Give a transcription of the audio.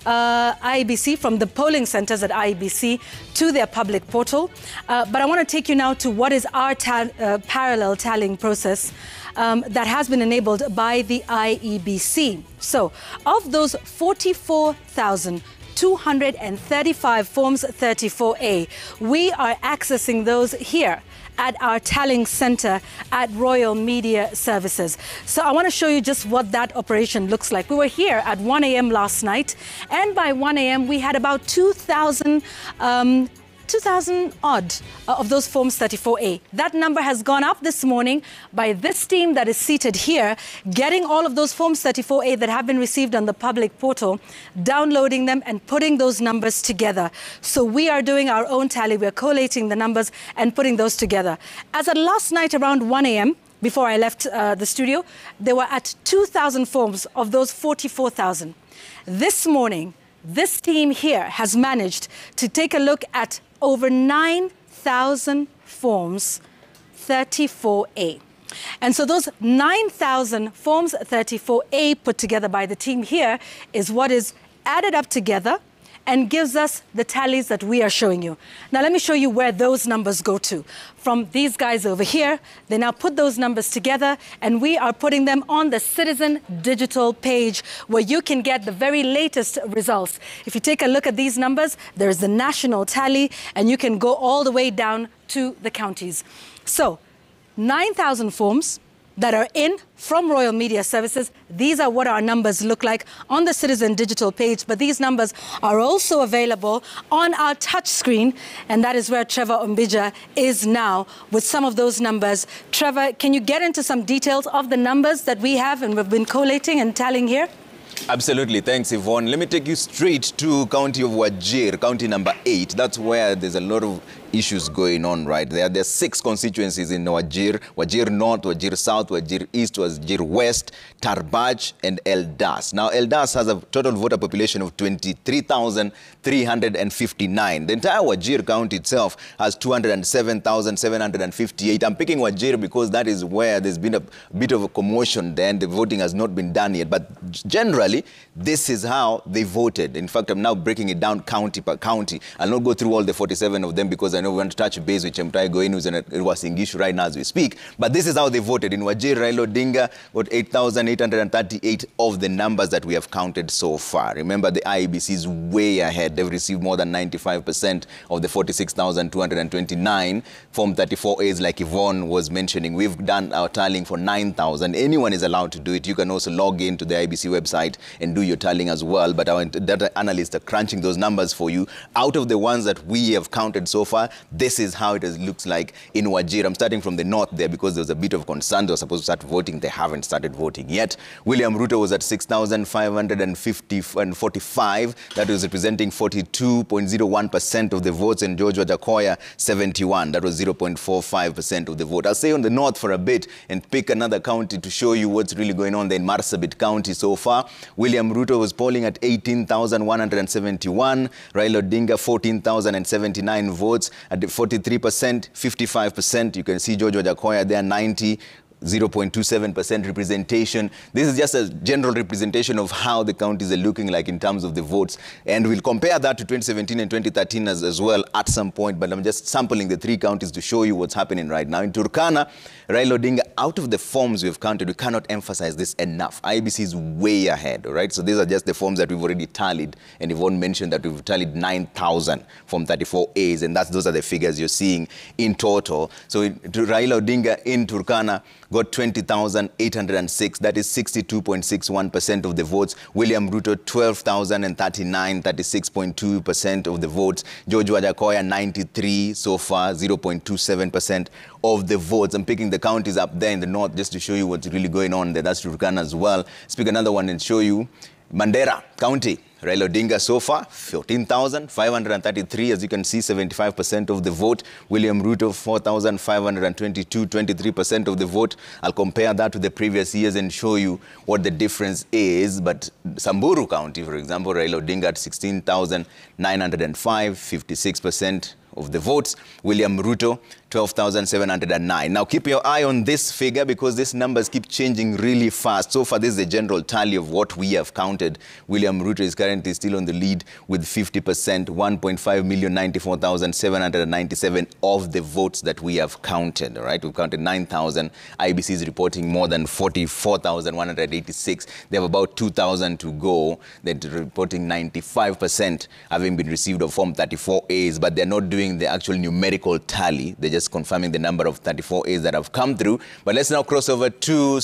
IEBC, from the polling centers at IEBC to their public portal. But I want to take you now to what is our parallel tallying process that has been enabled by the IEBC. So, of those 44,235 Forms 34A, we are accessing those here at our tallying center at Royal Media Services. So I want to show you just what that operation looks like. We were here at 1 a.m. last night, and by 1 a.m. we had about 2,000 odd of those Forms 34A. That number has gone up this morning by this team that is seated here, getting all of those Forms 34A that have been received on the public portal, downloading them and putting those numbers together. So we are doing our own tally. We're collating the numbers and putting those together. As of last night around 1 a.m., before I left the studio, they were at 2,000 forms of those 44,000. This morning, this team here has managed to take a look at over 9,000 Forms 34A. And so those 9,000 Forms 34A put together by the team here is what is added up together and gives us the tallies that we are showing you. Now, let me show you where those numbers go to. From these guys over here, they now put those numbers together, and we are putting them on the Citizen Digital page, where you can get the very latest results. If you take a look at these numbers, there's the national tally, and you can go all the way down to the counties. So, 9,000 forms that are in from Royal Media Services. These are what our numbers look like on the Citizen Digital page, but these numbers are also available on our touch screen, and that is where Trevor Umbija is now with some of those numbers. Trevor, can you get into some details of the numbers that we have and we've been collating and tallying here? Absolutely. Thanks, Yvonne. Let me take you straight to county of Wajir, county number 8. That's where there's a lot of issues going on right there. There are 6 constituencies in Wajir: Wajir North, Wajir South, Wajir East, Wajir West, Tarbaj, and Eldas. Now, Eldas has a total voter population of 23,359. The entire Wajir county itself has 207,758. I'm picking Wajir because that is where there's been a bit of a commotion there, and the voting has not been done yet. But generally, this is how they voted. In fact, I'm now breaking it down county per county. I'll not go through all the 47 of them because I know we want to touch base with Chemtai Goin, who's in Uasin right now as we speak. But this is how they voted. In Wajir, Raila Odinga got 8,838 of the numbers that we have counted so far. Remember, the IEBC is way ahead. They've received more than 95% of the 46,229 Form 34As, like Yvonne was mentioning. We've done our tallying for 9,000. Anyone is allowed to do it. You can also log into the IEBC website and do your tallying as well. But our data analysts are crunching those numbers for you. Out of the ones that we have counted so far, this is how it looks like in Wajir. I'm starting from the north there because there was a bit of concern. They were supposed to start voting. They haven't started voting yet. William Ruto was at 6,545. That was representing 42.01% of the votes. And George Wajakoya, 71. That was 0.45% of the vote. I'll stay on the north for a bit and pick another county to show you what's really going on there in Marsabit County so far. William Ruto was polling at 18,171. Raila Odinga, 14,079 votes. At 43%, 55%. You can see George Wajakoya there, 90. 0.27% representation. This is just a general representation of how the counties are looking like in terms of the votes. And we'll compare that to 2017 and 2013 as well at some point. But I'm just sampling the 3 counties to show you what's happening right now. In Turkana, Raila Odinga, out of the forms we've counted, we cannot emphasize this enough. IEBC is way ahead, all right? So these are just the forms that we've already tallied. And Yvonne mentioned that we've tallied 9,000 from 34As. And those are the figures you're seeing in total. So Raila Odinga in Turkana got 20,806. That is 62.61% of the votes. William Ruto, 12,039, 36.2% of the votes. George Wajakoya, 93 so far, 0.27% of the votes. I'm picking the counties up there in the north just to show you what's really going on there. That's Turkana as well. Let's pick another one and show you Mandera County. Raila Odinga so far, 14,533. As you can see, 75% of the vote. William Ruto, 4,522, 23% of the vote. I'll compare that to the previous years and show you what the difference is. But Samburu County, for example, Raila Odinga at 16,905, 56% of the votes. William Ruto, 12,709. Now keep your eye on this figure because these numbers keep changing really fast. So far, this is the general tally of what we have counted. William Ruto is currently still on the lead with 50%, 1,594,797 of the votes that we have counted. All right, we've counted 9,000. IBC is reporting more than 44,186. They have about 2,000 to go. They're reporting 95% having been received of Form 34As, but they're not doing the actual numerical tally. They're just confirming the number of 34As that have come through. But let's now cross over to